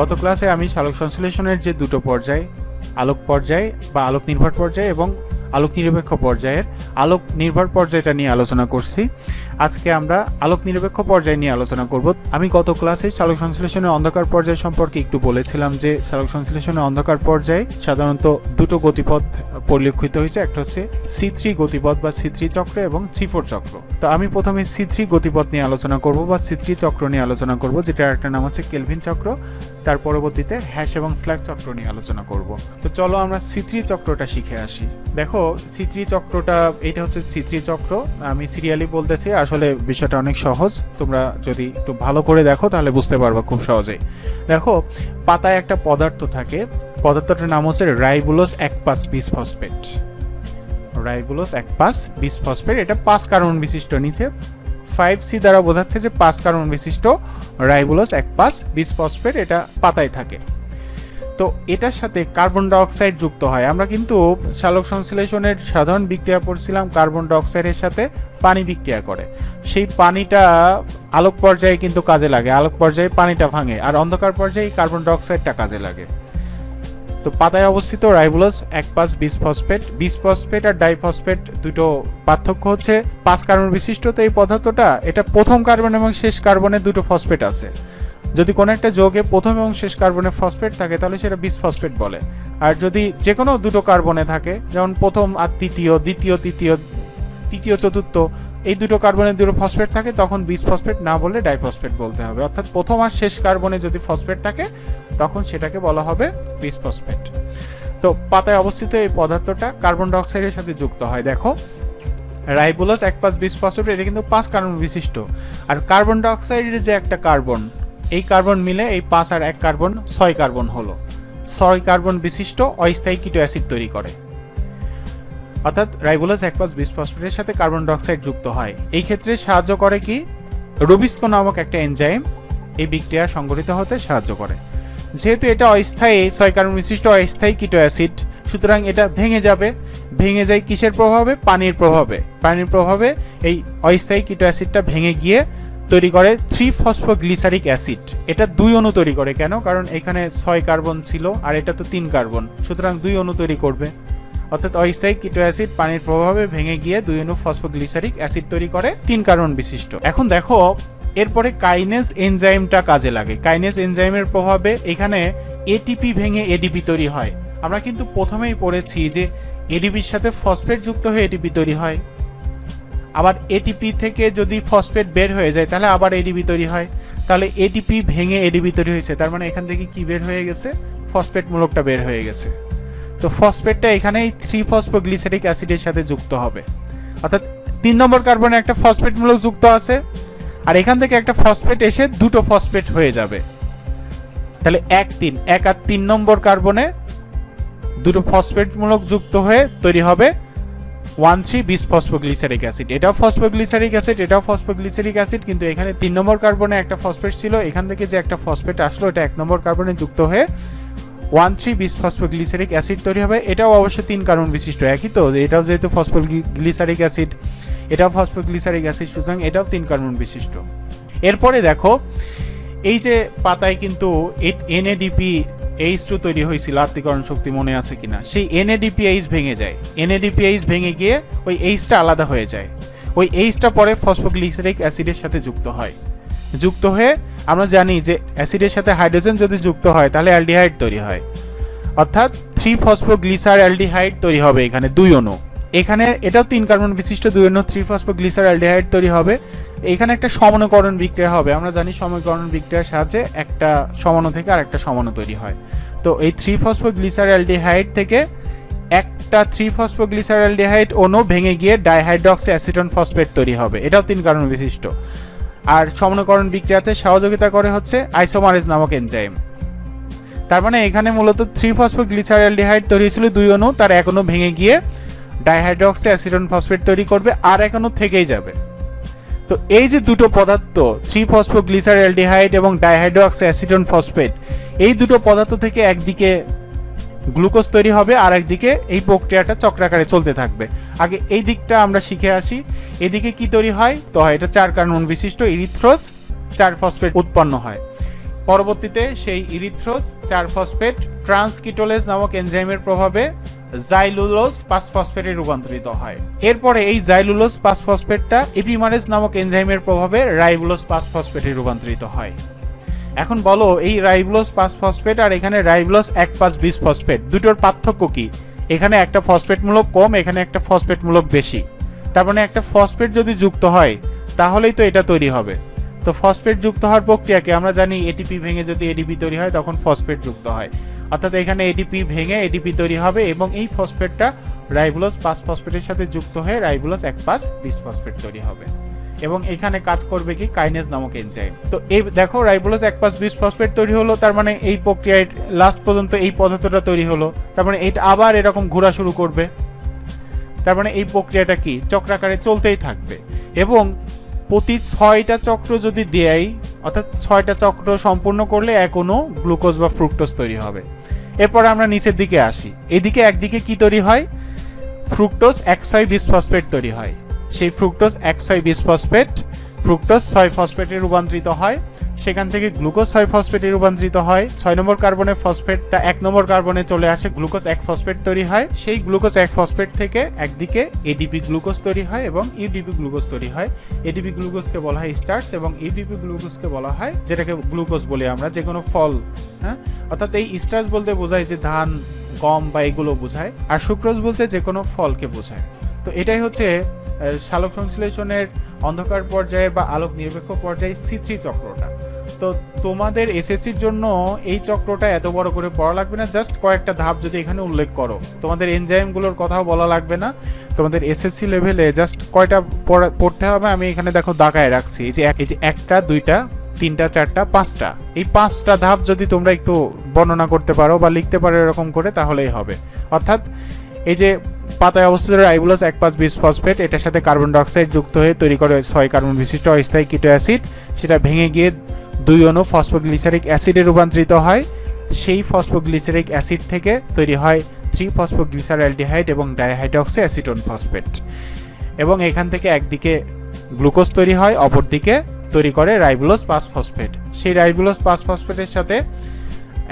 গত ক্লাসে আমি সালোক সংশ্লেষণের যে দুটো পর্যায়, আলোক পর্যায় বা আলোক নির্ভর পর্যায় এবং আলোক নিরপেক্ষ পর্যায়ের আলোক নির্ভর পর্যায়টা নিয়ে আলোচনা করছি। আজকে আমরা আলোক নিরপেক্ষ পর্যায় নিয়ে আলোচনা করব। আমি গত ক্লাসে সালোক সংশ্লেষণের অন্ধকার পর্যায় সম্পর্কে একটু বলেছিলাম যে সালোক সংশ্লেষণের অন্ধকার পর্যায়ে সাধারণত দুটো গতিপথ পরিলক্ষিত হয়েছে, একটা হচ্ছে C3 গতিপথ বা C3 চক্র এবং C4 চক্র। তো আমি প্রথমে C3 গতিপথ নিয়ে আলোচনা করব বা C3 চক্র নিয়ে আলোচনা করব, যেটার একটা নাম হচ্ছে কেলভিন চক্র। তার পরবর্তীতে হ্যাশ এবং স্ল্যাগ চক্র নিয়ে আলোচনা করব। তো চলো আমরা C3 চক্রটা শিখে আসি। দেখো C3 চক্রটা, এটা হচ্ছে C3 চক্র। আমি সিরিয়ালি বলতেছি, আসলে বিষয়টা অনেক সহজ। তোমরা যদি একটু ভালো করে দেখো তাহলে বুঝতে পারবা খুব সহজেই। দেখো পাতায় একটা পদার্থ থাকে, পদার্থটার নাম হচ্ছে রাইবোলোজ 1,5 বিসফসফেট। রাইবোলোজ 1,5 বিসফসফেট, এটা 5 কার্বন বিশিষ্ট। নিচে 5C দ্বারা বোঝাচ্ছে যে 5 কার্বন বিশিষ্ট রাইবোলোজ 1,5 বিসফসফেট এটা পাতায় থাকে। তো এটার সাথে কার্বন ডাইঅক্সাইড যুক্ত হয়। আমরা কিন্তু সালোক সংশ্লেষণের সাধারণ বিক্রিয়া পড়ছিলাম, কার্বন ডাইঅক্সাইডের সাথে পানি বিক্রিয়া করে। সেই পানিটা আলোক পর্যায়ে কিন্তু কাজে লাগে, আলোক পর্যায়ে পানিটা ভাঙে, আর অন্ধকার পর্যায়ে কার্বন ডাইঅক্সাইডটা কাজে লাগে। তো পাতায় অবস্থিত রাইবোলোজ 1,5 বিসফসফেট। বিসফসফেট আর ডাইফসফেট দুটো পার্থক্য হচ্ছে 5 কার্বন বিশিষ্ট। তো এই পদার্থটা, এটা প্রথম কার্বন এবং শেষ কার্বনে দুটো ফসফেট আছে। যদি কোনো একটা যৌগে প্রথম এবং শেষ কার্বনে ফসফেট থাকে তাহলে সেটা বিসফসফেট বলে। আর যদি যে কোনো দুটো কার্বনে থাকে, যেমন প্রথম আর তৃতীয়, দ্বিতীয় তৃতীয়, তৃতীয় চতুর্থ, এই দুটো কার্বনে দুটো ফসফেট থাকে, তখন বিসফসফেট না বলে ডাইফসফেট বলতে হবে। অর্থাৎ প্রথম আর শেষ কার্বনে যদি ফসফেট থাকে তখন সেটাকে বলা হবে বিসফসফেট। তো পাতায় অবস্থিত এই পদার্থটা কার্বন ডাইঅক্সাইডের সাথে যুক্ত হয়। দেখো রাইবোলোজ 1,5 বিসফসফেট, এটা কিন্তু 5 কার্বন বিশিষ্ট। আর কার্বন ডাইঅক্সাইডের যে একটা কার্বন, এই কার্বন মিলে এই 5 আর 1 কার্বন 6 কার্বন হলো। 6 কার্বন বিশিষ্ট অস্থায়ী কিটো অ্যাসিড তৈরি করে। অর্থাৎ রাইবোলোজ 1,5 বিসফসফেটের সাথে কার্বন ডাইঅক্সাইড যুক্ত হয়। এই ক্ষেত্রে সাহায্য করে কি, রুবিস্কো নামক একটা এনজাইম এই বিক্রিয়া সংঘটিত হতে সাহায্য করে। যেহেতু এটা অস্থায়ী 6 কার্বন বিশিষ্ট অস্থায়ী কিটো অ্যাসিড, সুতরাং এটা ভেঙে যাবে। ভেঙে যায় কিসের প্রভাবে? পানির প্রভাবে। পানির প্রভাবে এই অস্থায়ী কিটো অ্যাসিডটা ভেঙে গিয়ে তৈরি করে 3-ফসফোগ্লিসারিক অ্যাসিড। এটা 2 অণু তৈরি করে। কেন? কারণ এখানে 6 কার্বন ছিল আর এটা তো 3 কার্বন, সুতরাং 2 অণু তৈরি করবে। অর্থাৎ অস্থায়ী কিটো অ্যাসিড পানির প্রভাবে ভেঙে গিয়ে 2 অণু ফসফোগ্লিসারিক অ্যাসিড তৈরি করে 3 কার্বন বিশিষ্ট। এখন দেখো এরপরে কাইনেজ এনজাইমটা কাজে লাগে। কাইনেজ এনজাইমের প্রভাবে এখানে এটিপি ভেঙে এডিপি তৈরি হয়। আমরা কিন্তু প্রথমেই পড়েছি যে এডিপির সাথে ফসফেট যুক্ত হয়ে এটিপি তৈরি হয়। আবার এটিপি থেকে যদি ফসফেট বের হয়ে যায় তাহলে আবার এডিপি তৈরি হয়। তাহলে এটিপি ভেঙে এডিপি তৈরি হয়েছে, তার মানে এখান থেকে কি বের হয়ে গেছে? ফসফেট মূলকটা বের হয়ে গেছে। তো ফসফেটটা এখানে এই 3-ফসফোগ্লিসারিক অ্যাসিডের সাথে যুক্ত হবে। অর্থাৎ 3 নম্বর কার্বনে একটা ফসফেট মূলক যুক্ত আছে, আর এখান থেকে একটা ফসফেট এসে দুটো ফসফেট হয়ে যাবে। তাহলে 1 আর 3 নম্বর কার্বনে দুটো ফসফেট মূলক যুক্ত হয়ে তৈরি হবে 1,3 বিসফসফোগ্লিসারিক অ্যাসিড। এটাও ফসফোগ্লিসারিক অ্যাসিড, এটাও ফসফোগ্লিসারিক অ্যাসিড, কিন্তু এখানে 3 নম্বর কার্বনে একটা ফসফেট ছিল, এখান থেকে যে একটা ফসফেট আসলো এটা 1 নম্বর কার্বনে যুক্ত হয়ে 1,3 বিসফসফোগ্লিসারিক অ্যাসিড তৈরি হবে। এটাও অবশ্য 3 কার্বন বিশিষ্ট, একই তো। এটাও যেহেতু ফসফোগ্লিসারিক অ্যাসিড, এটাও ফসফোগ্লিসারিক অ্যাসিড, সুতরাং এটাও 3 কার্বন বিশিষ্ট। এরপরে দেখো এই যে পাতায় কিন্তু NADP H2 তৈরি হয়েছিল, আত্মীকরণ শক্তি মনে আছে কিনা? সেই NADPH ভেঙে যায়। NADPH ভেঙে গিয়ে ওই Hটা আলাদা হয়ে যায়। ওই Hটা পরে ফসফোগ্লিসারিক অ্যাসিডের সাথে যুক্ত হয়। যুক্ত হয়ে আমরা জানি যে অ্যাসিডের সাথে হাইড্রোজেন যদি যুক্ত হয় তাহলে অ্যালডিহাইড তৈরি হয়। অর্থাৎ 3-ফসফোগ্লিসারঅ্যালডিহাইড তৈরি হবে এখানে 2 অণু। এখানে এটাও 3 কার্বন বিশিষ্ট 2 অণু 3-ফসফোগ্লিসারঅ্যালডিহাইড তৈরি হবে। এখানে একটা সমানুকরণ বিক্রিয়া হবে। আমরা জানি সমানুকরণ বিক্রিয়ার সাহায্যে একটা সমাণু থেকে আরেকটা সমাণু তৈরি হয়। তো এই 3-ফসফোগ্লিসারঅ্যালডিহাইড থেকে একটা 3-ফসফোগ্লিসারঅ্যালডিহাইড অণু ভেঙে গিয়ে ডাইহাইড্রক্সি অ্যাসিটন ফসফেট তৈরি হবে। এটাও 3 কার্বন বিশিষ্ট। আর সমানুকরণ বিক্রিয়াতে সহযোগিতা করে হচ্ছে আইসোমারেজ নামক এনজাইম। তার মানে এখানে মূলত 3-ফসফোগ্লিসারঅ্যালডিহাইড তৈরি হয়েছিল 2 অণু, তার 1 অণু ভেঙে গিয়ে ডাইহাইড্রক্সি অ্যাসিটন ফসফেট তৈরি করবে, আর 1 অণু থেকেই যাবে। তো এই যে দুটো পদার্থ 3-ফসফোগ্লিসারঅ্যালডিহাইড এবং ডাইহাইড্রক্সি অ্যাসিটন ফসফেট, এই দুটো পদার্থ থেকে একদিকে গ্লুকোজ তৈরি হবে আর একদিকে এই প্রক্রিয়াটা চক্রাকারে চলতে থাকবে। আগে এই দিকটা আমরা শিখে আসি। এদিকে কি তৈরি হয়? তো এটা 4 কার্বন বিশিষ্ট ইরিথ্রোজ 4 ফসফেট উৎপন্ন হয়। পরবর্তীতে সেই ইরিথ্রোজ 4 ফসফেট ট্রান্সকিটোলেজ নামক এনজাইমের প্রভাবে জাইলুলোজ 5 ফসফেটে রূপান্তরিত হয়। এরপরে এই জাইলুলোজ 5 ফসফেটটা এপিমারেজ নামক এনজাইমের প্রভাবে রাইবোলোজ 5 ফসফেটে রূপান্তরিত হয়। এখন বলো এই রাইবোলোজ 5 ফসফেট আর এখানে রাইবোলোজ 1,5,20 ফসফেট দুটোর পার্থক্য কি? এখানে একটা ফসফেট মূলক কম, এখানে একটা ফসফেট মূলক বেশি। তার মানে একটা ফসফেট যদি যুক্ত হয় তাহলেই তো এটা তৈরি হবে। তো ফসফেট যুক্ত হওয়ার প্রক্রিয়াকে আমরা জানি এটিপি ভেঙে যদি এডিপি তৈরি হয় তখন ফসফেট যুক্ত হয়, অর্থাৎ এখানে এডিপি ভেঙে এডিপি তৈরি হবে এবং এই ফসফেটটা রাইবোলোজ 5 ফসফেটের সাথে যুক্ত হয়ে রাইবোলোজ 1,5,20 ফসফেট তৈরি হবে এবং এখানে কাজ করবে কি কাইনেজ নামক এনজাইম। তো এই দেখো রাইবোলোজ 1,5,20 ফসফেট তৈরি হলো, তার মানে এই প্রক্রিয়ায় লাস্ট পর্যন্ত এই পদার্থটা তৈরি হলো, তার মানে এটা আবার এরকম ঘোরা শুরু করবে। তার মানে এই প্রক্রিয়াটা কি চক্রাকারে চলতেই থাকবে এবং প্রতি 6টা চক্র যদি দেয়, অর্থাৎ 6টা চক্র সম্পূর্ণ করলে এক অণু গ্লুকোজ বা ফ্রুক্টোজ তৈরি হবে। এরপর আমরা নিচের দিকে আসি, এদিকে একদিকে কি তৈরি হয়, ফ্রুক্টোজ 1,6,20 ফসফেট তৈরি হয়। সেই ফ্রুক্টোজ 1,6,20 ফসফেট ফ্রুক্টোজ 6 ফসফেটে রূপান্তরিত হয়, সেখান থেকে গ্লুকোজ 6 ফসফেটে রূপান্তরিত হয়। 6 নম্বর কার্বনের ফসফেটটা 1 নম্বর কার্বনে চলে আসে, গ্লুকোজ 1 ফসফেট তৈরি হয়। সেই গ্লুকোজ 1 ফসফেট থেকে একদিকে এডিপি গ্লুকোজ তৈরি হয় এবং ইউডিপি গ্লুকোজ তৈরি হয়। এডিপি গ্লুকোজকে বলা হয় স্টার্চ এবং ইউডিপি গ্লুকোজকে বলা হয় যেটাকে গ্লুকোজ বলি আমরা, যে কোনো ফল, হ্যাঁ, অর্থাৎ এই স্টার্চ বলতে বোঝায় যে ধান, গম বা এগুলো বোঝায়, আর সুক্রোজ বলতে যে কোনো ফলকে বোঝায়। তো এটাই হচ্ছে সালোক সংশ্লেষণের অন্ধকার পর্যায়ে বা আলোক নিরপেক্ষ পর্যায়ে C3 চক্রটা। তো তোমাদের এসএসসির জন্য এই চক্রটা এত বড় করে পড়া লাগবে না, জাস্ট কয়েকটা ধাপ যদি এখানে উল্লেখ করো, তোমাদের এনজাইমগুলোর কথাও বলা লাগবে না। তোমাদের এসএসসি লেভেলে জাস্ট কয়টা পড়তে হবে আমি এখানে দেখো দাগায় রাখছি, এই যে একটা, দুইটা, তিনটা, চারটা, পাঁচটা, এই 5টা ধাপ যদি তোমরা একটু বর্ণনা করতে পারো বা লিখতে পারো এরকম করে তাহলেই হবে। অর্থাৎ এই যে পাতায় অবস্থিত রাইবোলোজ 1,5,20 ফসফেট, এটার সাথে কার্বন ডাই অক্সাইড যুক্ত হয়ে তৈরি করে 6 কার্বন বিশিষ্ট অস্থায়ী কিটো অ্যাসিড, সেটা ভেঙে গিয়ে 2 অণু ফসফোগ্লিসারিক অ্যাসিডে রূপান্তরিত হয়। সেই ফসফোগ্লিসারিক অ্যাসিড থেকে তৈরি হয় 3 ফসফোগ্লিসারঅ্যালডিহাইড এবং ডাইহাইড্রক্সি অ্যাসিটোন ফসফেট এবং এখান থেকে একদিকে গ্লুকোজ তৈরি হয়, অপরদিকে তৈরি করে রাইবোলোজ 5 ফসফেট। সেই রাইবোলোজ 5 ফসফেটের সাথে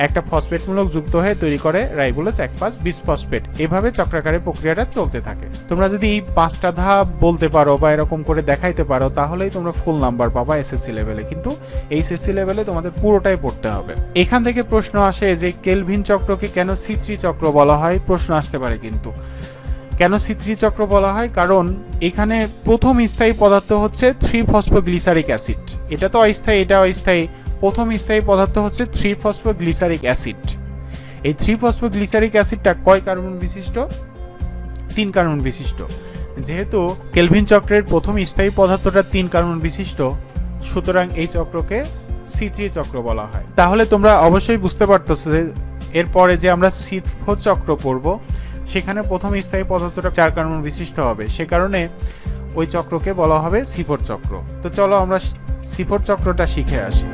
একটা ফসফেট মূলক যুক্ত হয়ে তৈরি করে রাইবোলোজ 1,5,20 ফসফেট। এভাবে চক্রাকারে প্রক্রিয়াটা চলতে থাকে। তোমরা যদি এই 5টা ধাপ বলতে পারো বা এরকম করে দেখাইতে পারো তাহলেই তোমরা ফুল নাম্বার পাবা এসএসসি লেভেলে, কিন্তু এইচএসসি লেভেলে তোমাদের পুরোটাই পড়তে হবে। এখান থেকে প্রশ্ন আসে যে কেলভিন চক্রকে কেন C3 চক্র বলা হয়, প্রশ্ন আসতে পারে। কিন্তু কেন C3 চক্র বলা হয়, কারণ এখানে প্রথম স্থায়ী পদার্থ হচ্ছে 3 ফসফোগ্লিসারিক অ্যাসিড। এটা তো অস্থায়ী, এটা অস্থায়ী। প্রথম স্থায়ী পদার্থ হচ্ছে 3 ফসফোগ্লিসারিক অ্যাসিড। এই 3 ফসফোগ্লিসারিক অ্যাসিডটা কয় কার্বন বিশিষ্ট? 3 কার্বন বিশিষ্ট। যেহেতু কেলভিন চক্রের প্রথম স্থায়ী পদার্থটা 3 কার্বন বিশিষ্ট, সুতরাং এই চক্রকে C3 চক্র বলা হয়। তাহলে তোমরা অবশ্যই বুঝতে পারতেছো যে এরপরে যে আমরা C4 চক্র পড়ব সেখানে প্রথম স্থায়ী পদার্থটা 4 কার্বন বিশিষ্ট হবে, সে কারণে ওই চক্রকে বলা হবে C4 চক্র। তো চলো আমরা C4 চক্রটা শিখে আসি।